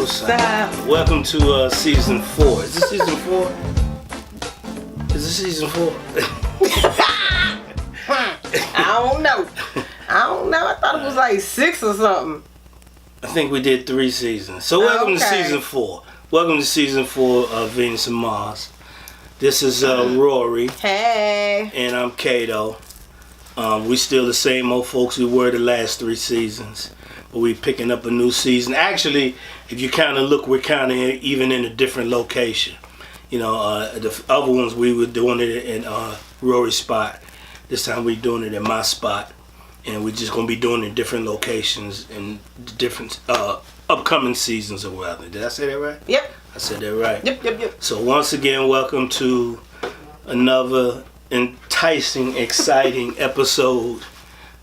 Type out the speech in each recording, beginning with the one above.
Stop. Welcome to season 4. Is this season 4? Is this season 4? I don't know. I thought it was like 6 or something. I think we did 3 seasons. So welcome to season 4. Welcome to season 4 of Venus and Mars. This is Rorree. Hey. And I'm Kato. We still the same old folks we were the last 3 seasons. But we picking up a new season. Actually, if you kind of look, we're kind of even in a different location. You know, the other ones we were doing it in Rorree's spot. This time we're doing it in my spot. And we're just going to be doing it in different locations in different upcoming seasons or whatever. Did I say that right? Yep. I said that right? Yep. So once again, welcome to another enticing, exciting episode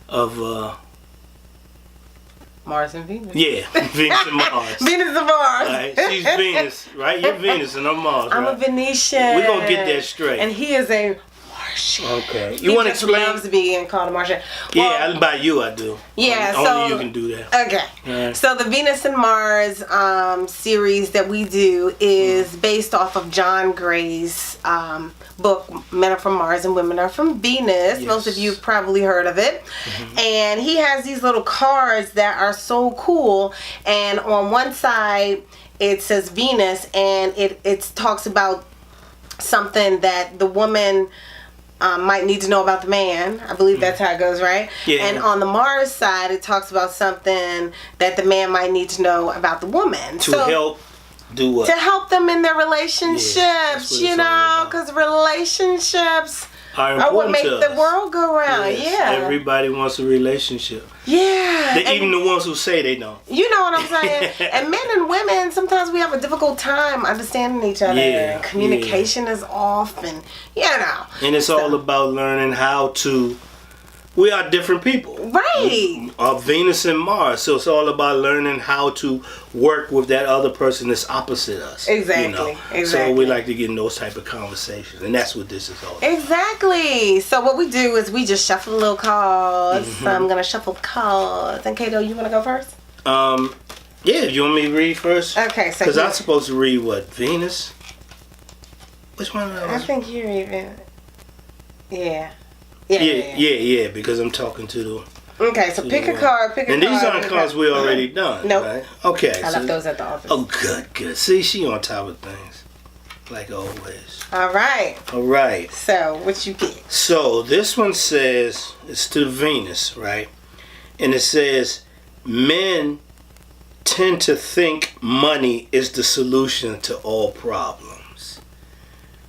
of... Mars and Venus. Yeah, Venus and Mars. Venus and Mars. Right? She's Venus, right? You're Venus and I'm Mars, I'm right? a Venetian. We're going to get that straight. And he is a Martian. Okay. You want to explain? He just loves being called a Martian. Yeah, by you I do. Yeah, Only you can do that. Okay. Right. So the Venus and Mars series that we do is based off of John Gray's book, Men Are From Mars and Women Are From Venus. Yes. Most of you have probably heard of it. Mm-hmm. And he has these little cards that are so cool. And on one side, it says Venus, and it talks about something that the woman might need to know about the man. I believe that's how it goes, right? Yeah. And on the Mars side, it talks about something that the man might need to know about the woman. To help do what? To help them in their relationships, that's what you it's all know, about. because relationships are what important make to the us. world go round. Yes, Yeah. everybody wants a relationship. Yeah. Even the ones who say they don't. You know what I'm saying? And men and women, sometimes we have a difficult time understanding each other. Yeah, And communication is off, and you know. And it's all about learning how to... We are different people. Right. Venus and Mars. So it's all about learning how to work with that other person that's opposite us. Exactly. You know? Exactly. So we like to get in those type of conversations. And that's what this is all about. Exactly. So what we do is we just shuffle little cards. Mm-hmm. I'm going to shuffle cards. And Kato, you want to go first? Yeah, you want me to read first? Okay. So because I'm supposed to read what? Venus? Which one? I think you're even... Yeah. Yeah, because I'm talking to the... Okay, so pick a card, And these aren't cards we already done, nope. Right? Okay. I left those at the office. Oh, good. See, she on top of things. Like always. All right. So, what you get? So, this one says, it's to Venus, right? And it says, men tend to think money is the solution to all problems.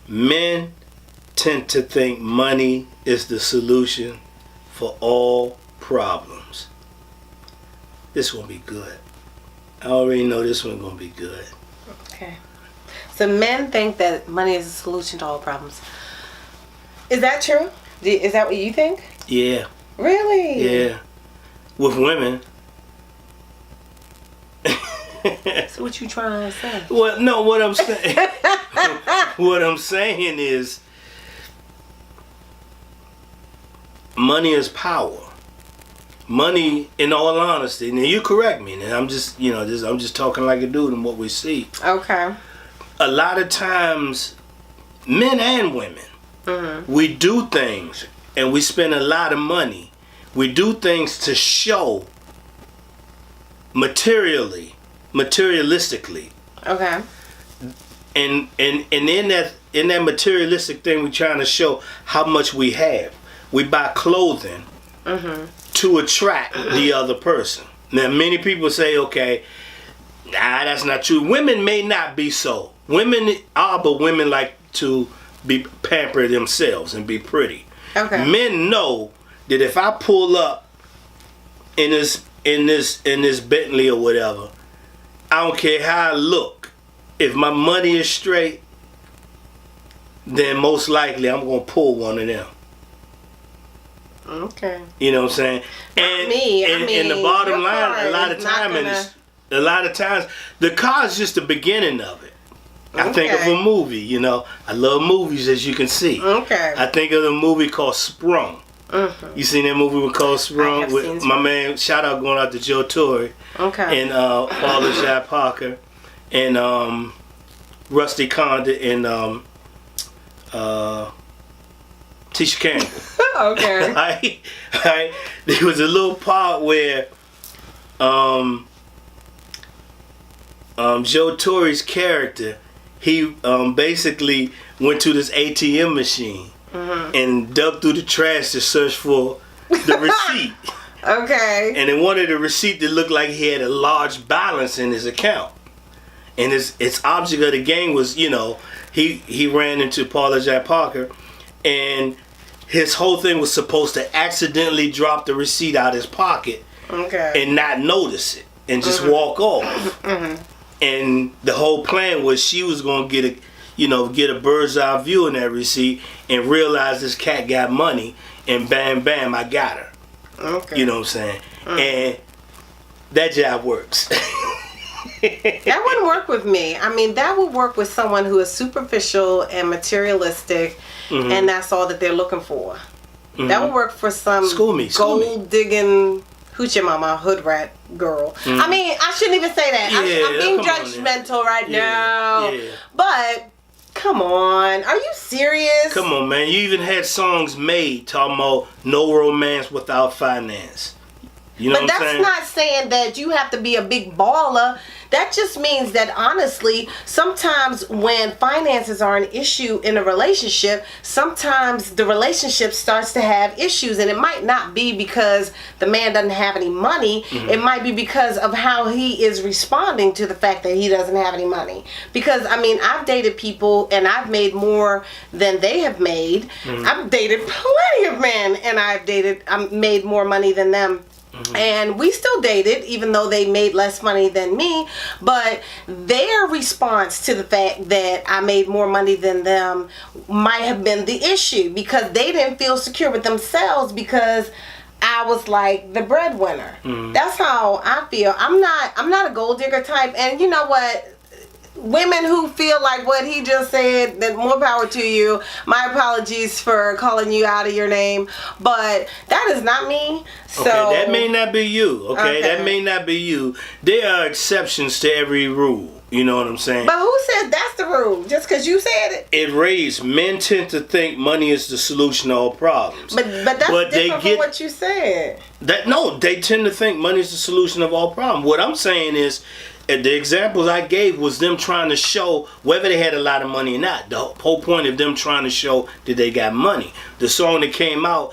Men tend to think money is the solution for all problems. This one be good. I already know this one gonna be good. Okay. So men think that money is the solution to all problems. Is that true? Is that what you think? Yeah. Really? Yeah. With women. So what you trying to say? Well, no, what I'm saying what I'm saying is money is power. Money, in all honesty, now you correct me, and I'm just, I'm just talking like a dude and what we see. Okay. A lot of times, men and women, we do things and we spend a lot of money. We do things to show materialistically. Okay. And in that materialistic thing, we're trying to show how much we have. We buy clothing to attract the other person. Now, many people say, okay, that's not true. Women may not be so. Women are, but women like to be pamper themselves and be pretty. Okay. Men know that if I pull up in this Bentley or whatever, I don't care how I look. If my money is straight, then most likely I'm gonna pull one of them. Okay. You know what I'm saying? And the bottom line, a lot of times, the car is just the beginning of it. I think of a movie, I love movies, as you can see. Okay. I think of the movie called Sprung. Mm-hmm. You seen that movie called Sprung with my man? Shout out going out to Joe Torre. Okay. And Paula Jai Parker. and Rusty Condit and Tisha Campbell. Okay. Right? There was a little part where Joe Torre's character, he basically went to this ATM machine and dug through the trash to search for the receipt. Okay. And in one of the receipts, it looked like he had a large balance in his account. And his object of the game was, you know, he ran into Paula Jai Parker, and his whole thing was supposed to accidentally drop the receipt out his pocket and not notice it and just walk off. And the whole plan was she was gonna get a bird's eye view in that receipt and realize this cat got money, and bam bam, I got her. Okay. You know what I'm saying? And that job works. That wouldn't work with me. I mean, that would work with someone who is superficial and materialistic, and that's all that they're looking for. That would work for some gold digging hoochie mama hood rat girl. I mean, I shouldn't even say that. I'm being judgmental right now. Yeah. But come on, are you serious? Come on, man. You even had songs made talking about no romance without finance. You know what I'm saying? But that's not saying that you have to be a big baller. That just means that, honestly, sometimes when finances are an issue in a relationship, sometimes the relationship starts to have issues. And it might not be because the man doesn't have any money. It might be because of how he is responding to the fact that he doesn't have any money. Because, I mean, I've dated people and I've made more than they have made. I've dated plenty of men and I've made more money than them. And we still dated, even though they made less money than me. But their response to the fact that I made more money than them might have been the issue, because they didn't feel secure with themselves because I was like the breadwinner. That's how I feel. I'm not a gold digger type. And you know what? Women who feel like what he just said, that more power to you. My apologies for calling you out of your name, but that is not me. So okay, that may not be you. Okay, that may not be you. There are exceptions to every rule. You know what I'm saying? But who said that's the rule? Just because you said it? It raised. Men tend to think money is the solution to all problems. But that's different from what you said. They tend to think money is the solution of all problems. What I'm saying is, the examples I gave was them trying to show whether they had a lot of money or not. The whole point of them trying to show that they got money. The song that came out,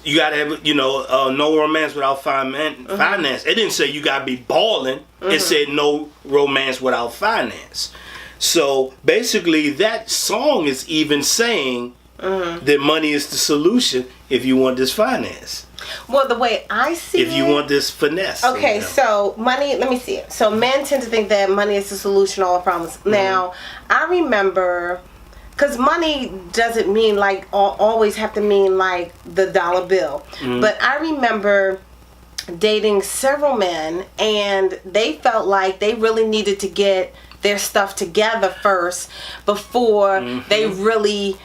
you gotta have, no romance without finance. It didn't say you gotta be balling. It said no romance without finance. So basically, that song is even saying that money is the solution if you want this finance. Well, the way I see it... If you want this finesse. Okay, so money... Let me see it. So men tend to think that money is the solution to all problems. Now, I remember... Because money doesn't mean like... always have to mean like the dollar bill. But I remember dating several men, and they felt like they really needed to get their stuff together first before they really...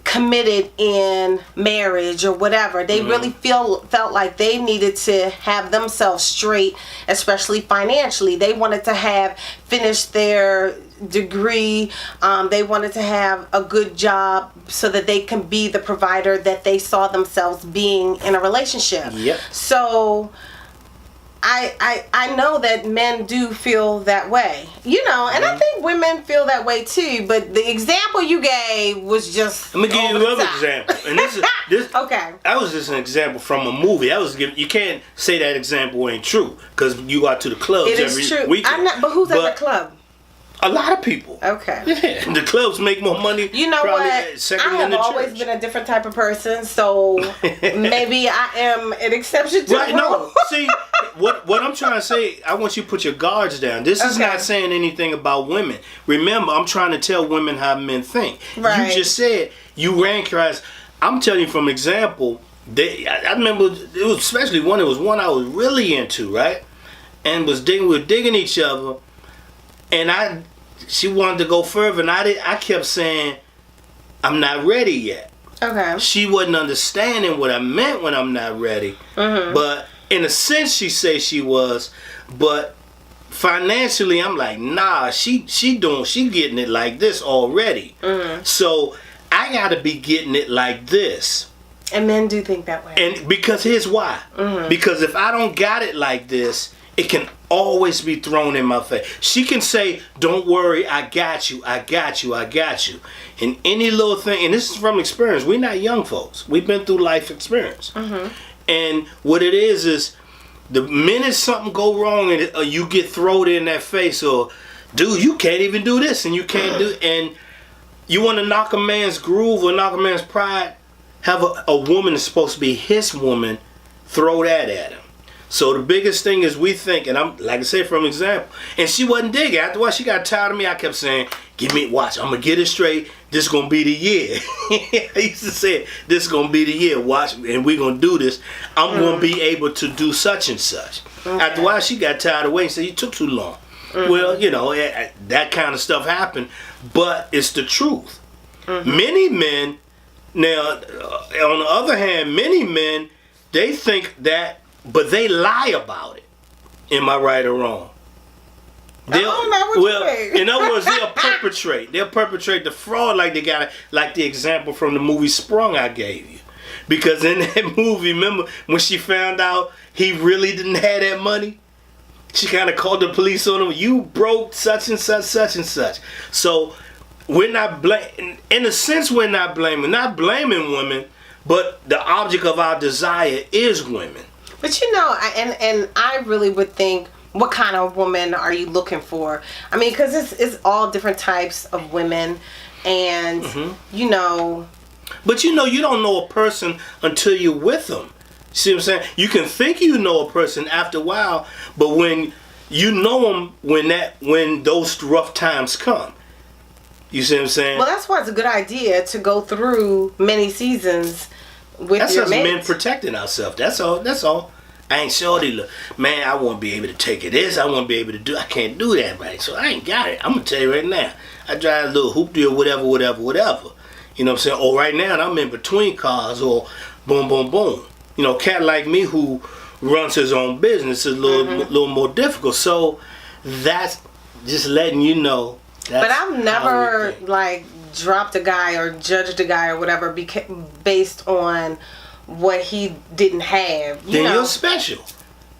committed in marriage or whatever. They really felt like they needed to have themselves straight, especially financially. They wanted to have finished their degree. They wanted to have a good job so that they can be the provider that they saw themselves being in a relationship. Yep. So I know that men do feel that way, and I think women feel that way too. But the example you gave was just. Let me give you another example, and this. Okay. That was just an example from a movie. You can't say that example ain't true because you go out to the clubs every weekend. But who's at the club? A lot of people. Okay. Yeah, the clubs make more money. You know what? I have always been a different type of person, so maybe I am an exception to the rule. No. See, what I'm trying to say, I want you to put your guards down. This is not saying anything about women. Remember, I'm trying to tell women how men think. Right. You just said you rank your eyes. I'm telling you from example. I remember it was especially one. It was one I was really into, right? And we were digging each other. And she wanted to go further, and I kept saying, I'm not ready yet. Okay. She wasn't understanding what I meant when I'm not ready. But in a sense, she said she was. But financially, I'm like, nah, she getting it like this already. So I gotta be getting it like this. And men do think that way. And because here's why. Because if I don't got it like this, it can always be thrown in my face. She can say, don't worry, I got you, I got you, I got you. And any little thing, and this is from experience. We're not young folks. We've been through life experience. And what it is the minute something go wrong and you get thrown in that face, or, dude, you can't even do this, and you can't do, and you want to knock a man's groove or knock a man's pride, have a woman that's supposed to be his woman, throw that at him. So the biggest thing is we think, and I'm like I said from example, and she wasn't digging. After a while, she got tired of me. I kept saying, "Give me, watch. I'm gonna get it straight. This gonna be the year." I used to say, "This is gonna be the year. Watch, and we gonna do this. I'm gonna be able to do such and such." After a while, she got tired of waiting. Said, "You took too long." Well, you know, that kind of stuff happened, but it's the truth. Many men, now, on the other hand, many men, they think that. But they lie about it. Am I right or wrong? I don't know what you mean. In other words, they'll perpetrate the fraud like they got, like the example from the movie Sprung I gave you. Because in that movie, remember when she found out he really didn't have that money? She kind of called the police on him. You broke such and such, such and such. So we're not in a sense, we're not blaming women, but the object of our desire is women. But you know, and I really would think, what kind of woman are you looking for? I mean, because it's all different types of women, and you know. But you know, you don't know a person until you're with them. See what I'm saying? You can think you know a person after a while, but when you know them, when those rough times come, you see what I'm saying? Well, that's why it's a good idea to go through many seasons. That's us men protecting ourselves. That's all. I ain't shorty. Look, man, I won't be able to take it. This, I won't be able to do. I can't do that, right? So I ain't got it. I'm gonna tell you right now. I drive a little hoopty or whatever. You know what I'm saying? Or right now, I'm in between cars or boom, boom, boom. You know, a cat like me who runs his own business is a little more difficult. So that's just letting you know. But I've never like dropped a guy or judged a guy or whatever based on what he didn't have. You're special.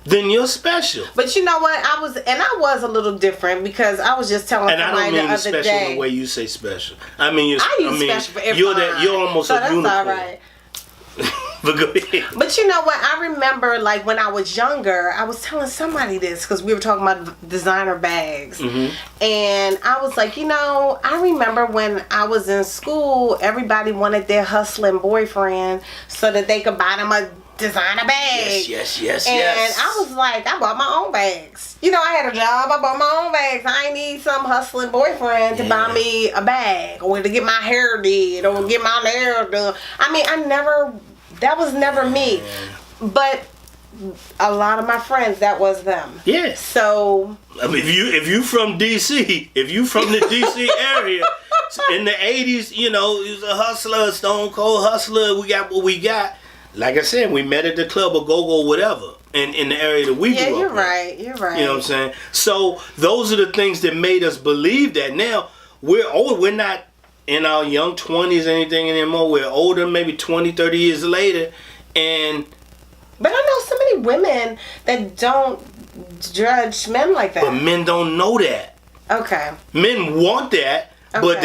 Then you're special. But you know what? I was a little different because I was just telling somebody the other day. And I don't mean special the way you say special. I mean, special for everyone. You're almost a unicorn. That's all right. But go ahead. But you know what? I remember, like, when I was younger, I was telling somebody this because we were talking about designer bags. And I was like, you know, I remember when I was in school, everybody wanted their hustling boyfriend so that they could buy them a designer bag. Yes. And I was like, I bought my own bags. You know, I had a job. I bought my own bags. I ain't need some hustling boyfriend to buy me a bag or to get my hair did or get my nails done. I mean, that was never me. But a lot of my friends, that was them. Yeah. So I mean, if you from DC, if you from the DC area, in the 80s, you know, he was a hustler, stone cold hustler. We got what we got. Like I said, we met at the club or go whatever, in the area that we grew up. Yeah, you're right. You're right. You know what I'm saying? So those are the things that made us believe that. Now we're old. We're not in our young 20s or anything anymore. We're older, maybe 20, 30 years later, and. But I know so many women that don't judge men like that. But men don't know that. Okay. Men want that. Okay. But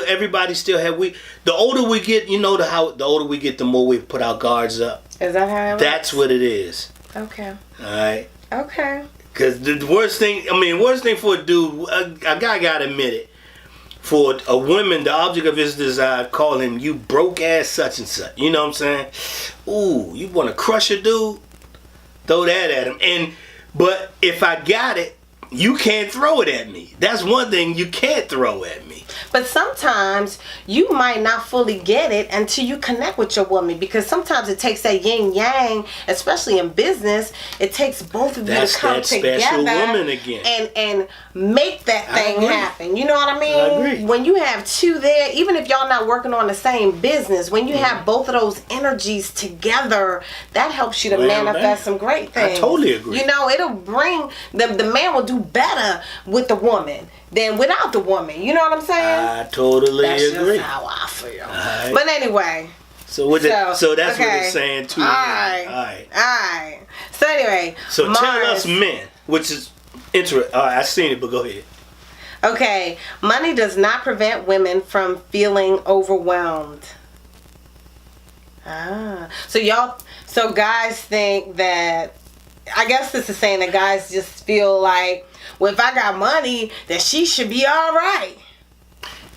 everybody still have the older we get, you know, the older we get, the more we put our guards up. Is that how it works? That's what it is. Okay. Alright? Okay. Because the worst thing for a dude, a guy gotta admit it, for a woman, the object of his desire, call him, you broke ass such and such. You know what I'm saying? Ooh, you want to crush a dude? Throw that at him. But if I got it, you can't throw it at me. That's one thing you can't throw at me. But sometimes you might not fully get it until you connect with your woman, because sometimes it takes that yin yang, especially in business. It takes both of you to come together special woman again. and make that thing happen. You know what I mean? I agree. When you have two there, even if y'all not working on the same business, when you have both of those energies together, that helps you to manifest some great things. I totally agree. You know, it'll bring the man will do do better with the woman than without the woman. You know what I'm saying? I totally That's agree. just how I feel. Right. But anyway. So that's okay. what it's saying too. All right. So anyway. So Mars, tell us men, which is interesting. All right, I seen it, but go ahead. Okay, money does not prevent women from feeling overwhelmed. So guys think that, I guess this is saying that guys just feel like, well, if I got money, then she should be all right.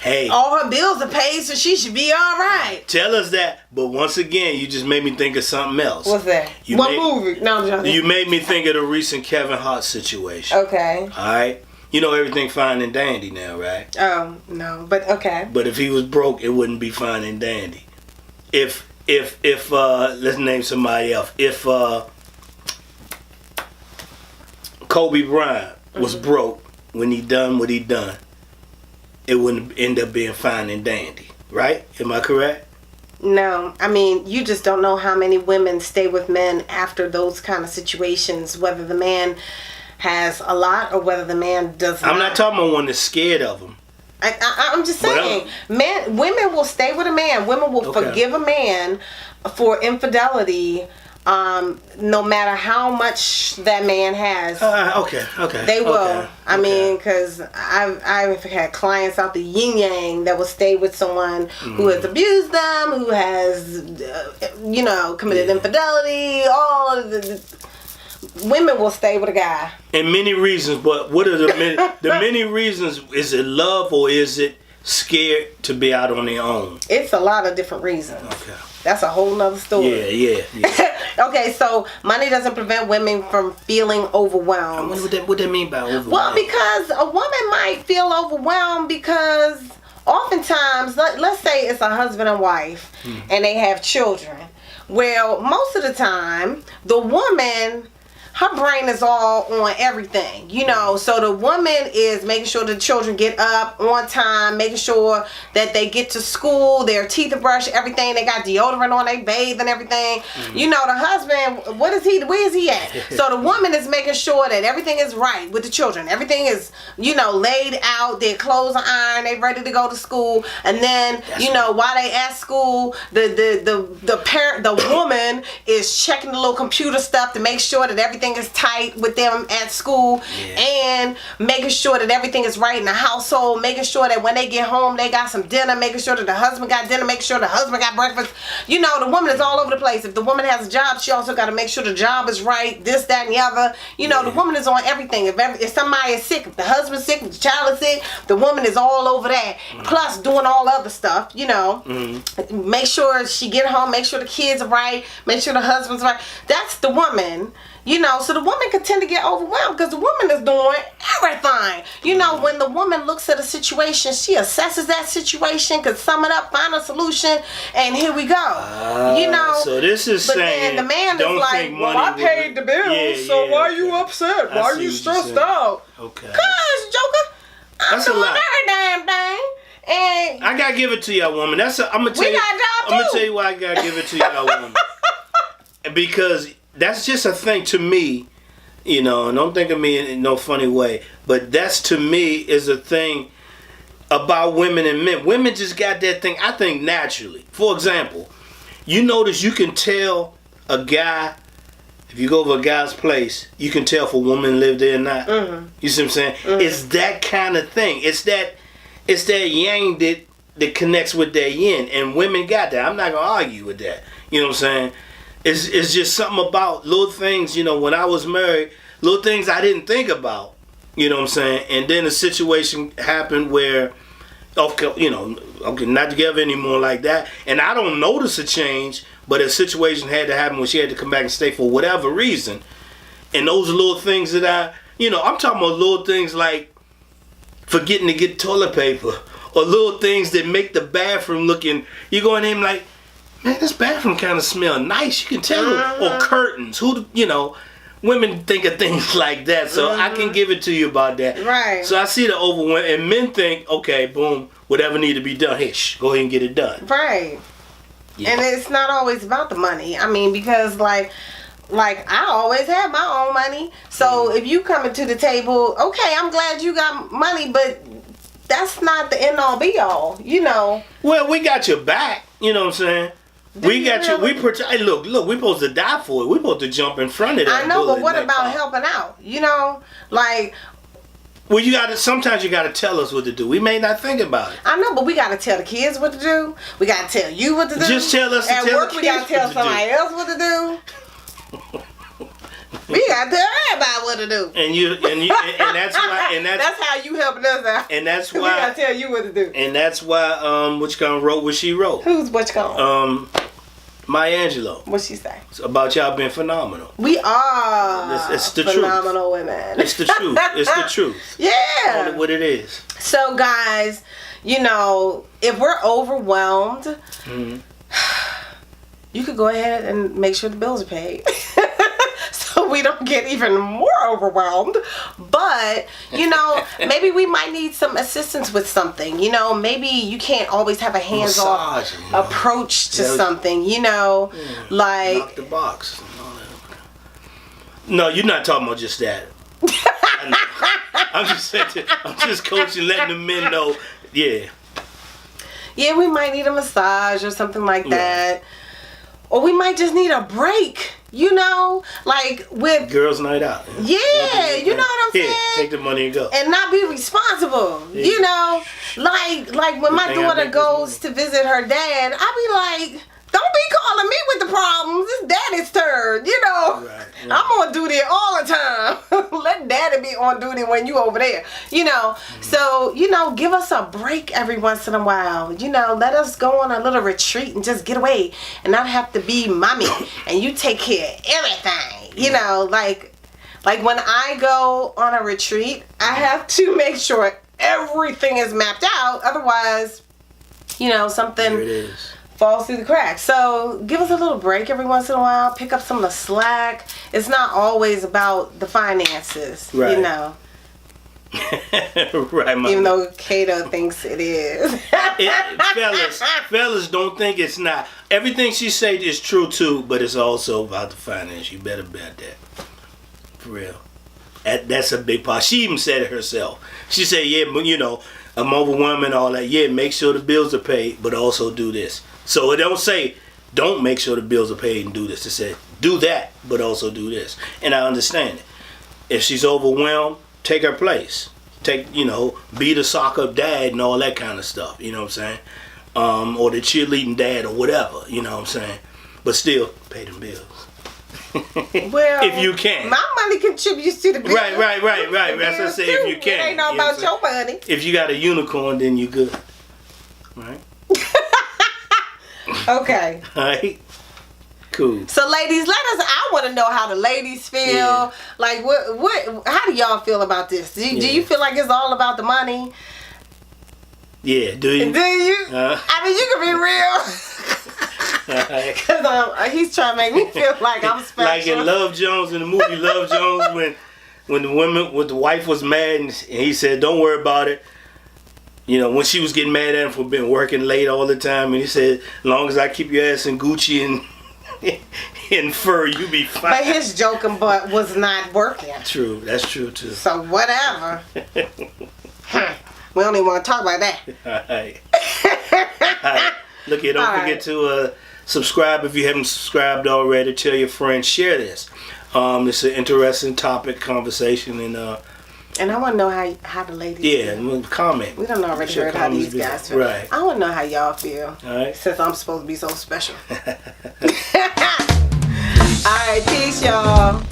Hey. All her bills are paid, so she should be all right. Tell us that, but once again, you just made me think of something else. What's that? What movie? No, I'm joking. You made me think of the recent Kevin Hart situation. Okay. All right. You know everything fine and dandy now, right? Oh, no, but okay. But if he was broke, it wouldn't be fine and dandy. If let's name somebody else. If Kobe Bryant was broke when he done what he done, it wouldn't end up being fine and dandy, right? Am I correct? No, I mean, you just don't know how many women stay with men after those kind of situations, whether the man has a lot or whether the man does not. I'm not talking about one that's scared of him. I'm just saying, women will stay with a man. Women will forgive a man for infidelity, no matter how much that man has. Okay. They will. Okay. I mean, because I've had clients out the yin yang that will stay with someone who has abused them, who has, committed infidelity. All of the women will stay with a guy. And many reasons, but what are the many reasons? Is it love or is it scared to be out on their own? It's a lot of different reasons. Okay. That's a whole nother story. Yeah. Okay, so money doesn't prevent women from feeling overwhelmed. What that mean by overwhelmed? Well, because a woman might feel overwhelmed because oftentimes, let's say it's a husband and wife and they have children. Well, most of the time, the woman, her brain is all on everything, so the woman is making sure the children get up on time, making sure that they get to school, their teeth are brushed, everything, they got deodorant on, they bathe and everything. The husband, where is he at? So the woman is making sure that everything is right with the children, everything is, laid out, their clothes are ironed, they ready to go to school, and then, while they at school, the parent, the woman is checking the little computer stuff to make sure that everything is tight with them at school, and making sure that everything is right in the household, making sure that when they get home they got some dinner, making sure that the husband got dinner, making sure the husband got breakfast. The woman is all over the place. If the woman has a job, she also got to make sure the job is right, this, that, and the other. The woman is on everything. If somebody is sick, if the husband's sick, if the child is sick, the woman is all over that. Plus doing all other stuff, make sure she get home, make sure the kids are right, make sure the husband's right. That's the woman. So the woman can tend to get overwhelmed because the woman is doing everything. When the woman looks at a situation, she assesses that situation, can sum it up, find a solution, and here we go. So this is but saying, then the man is like, well, I paid the bills, so why are you upset? Why are you stressed out? Okay. Cause, Joker, I'm doing every damn thing. And I gotta give it to y'all, woman. I'm gonna tell you why I gotta give it to y'all, woman. Because that's just a thing to me, and don't think of me in no funny way, but that's to me is a thing about women and men. Women just got that thing, I think, naturally. For example, you notice you can tell a guy, if you go to a guy's place, you can tell if a woman lived there or not. You see what I'm saying? It's that kind of thing. It's that yang that connects with that yin, and women got that. I'm not gonna argue with that. You know what I'm saying? It's just something about little things, when I was married, little things I didn't think about, you know what I'm saying? And then a situation happened where, okay, not together anymore like that. And I don't notice a change, but a situation had to happen where she had to come back and stay for whatever reason. And those little things that I'm talking about little things like forgetting to get toilet paper, or little things that make the bathroom looking, you go in there and like, man, this bathroom kind of smell nice. You can tell. Or curtains. Women think of things like that. So I can give it to you about that. Right. So I see the overwhelm, and men think, okay, boom, whatever need to be done, go ahead and get it done. Right. Yeah. And it's not always about the money. I mean, because like, I always have my own money. So if you coming to the table, okay, I'm glad you got money, but that's not the end all be all, you know. Well, we got your back, you know what I'm saying? We got you. We protect. Hey, look. We supposed to die for it. We supposed to jump in front of that. I know, but what bullet about car. helping out? You know, like. Well, you got to. Sometimes you got to tell us what to do. We may not think about it. I know, but we got to tell the kids what to do. We got to tell you what to do. Just tell us. At tell work, the we got to tell kids somebody else what to do. We got to tell everybody what to do. And that's why. And that's how you helping us out. And that's why. We got to tell you what to do. And that's why. Which kind wrote what she wrote. Who's what you call? Maya Angelou. What she say? It's about y'all being phenomenal. We are it's the phenomenal truth. women. It's the truth. It's the truth. Yeah. What it is. So, guys, you know, if we're overwhelmed, you could go ahead and make sure the bills are paid. So we don't get even more overwhelmed. But, you know, maybe we might need some assistance with something. You know, maybe you can't always have a hands-off approach to something, you know, like... Knock the box. No, you're not talking about just that. I'm just coaching, letting the men know, yeah. Yeah, we might need a massage or something like that. Or we might just need a break, you know, like with girls' night out. Yeah, you know what I'm saying? Take the money and go. And not be responsible, you know, like when my daughter goes to visit her dad, I be like, don't be calling me with the problems. It's daddy's turn, you know. Right. I'm on duty all the time. Let daddy be on duty when you over there, you know. So, you know, give us a break every once in a while. You know, let us go on a little retreat and just get away and not have to be mommy and you take care of everything. You know, like when I go on a retreat, I have to make sure everything is mapped out. Otherwise, you know, something... Here it is. Falls through the cracks. So give us a little break every once in a while. Pick up some of the slack. It's not always about the finances, right. You know. Right, even though Kato thinks it is. Fellas, don't think it's not. Everything she said is true too, but it's also about the finance. You better bet that. For real. That's a big part. She even said it herself. She said, yeah, you know, I'm overwhelmed and all that. Yeah, make sure the bills are paid, but also do this. So it don't say, don't make sure the bills are paid and do this. It said, do that, but also do this. And I understand it. If she's overwhelmed, take her place. You know, be the sock-up dad and all that kind of stuff. You know what I'm saying? Or the cheerleading dad or whatever. You know what I'm saying? But still, pay them bills. Well, if you can. My money contributes to the bill. Right. That's what I say. If you can. It ain't all about your money. If you got a unicorn, then you good. Right? Okay. All right. Cool. So, ladies, I want to know how the ladies feel. Yeah. Like, how do y'all feel about this? Do you feel like it's all about the money? Yeah. Do you? Do you? I mean, you can be real. Because he's trying to make me feel like I'm special. Like in Love Jones, in the movie Love Jones, when the wife was mad and he said, "Don't worry about it." You know, when she was getting mad at him for being working late all the time, and he said, "As long as I keep your ass in Gucci and fur, you be fine." But his joking butt was not working. True, that's true too. So whatever. We don't even want to talk about that. All right. Look here, don't forget to subscribe if you haven't subscribed already. Tell your friends, share this. It's an interesting topic, conversation, and I want to know how the ladies feel. Comment. We don't already heard how these guys feel. Right. I want to know how y'all feel. All right. Since I'm supposed to be so special. All right, peace, y'all.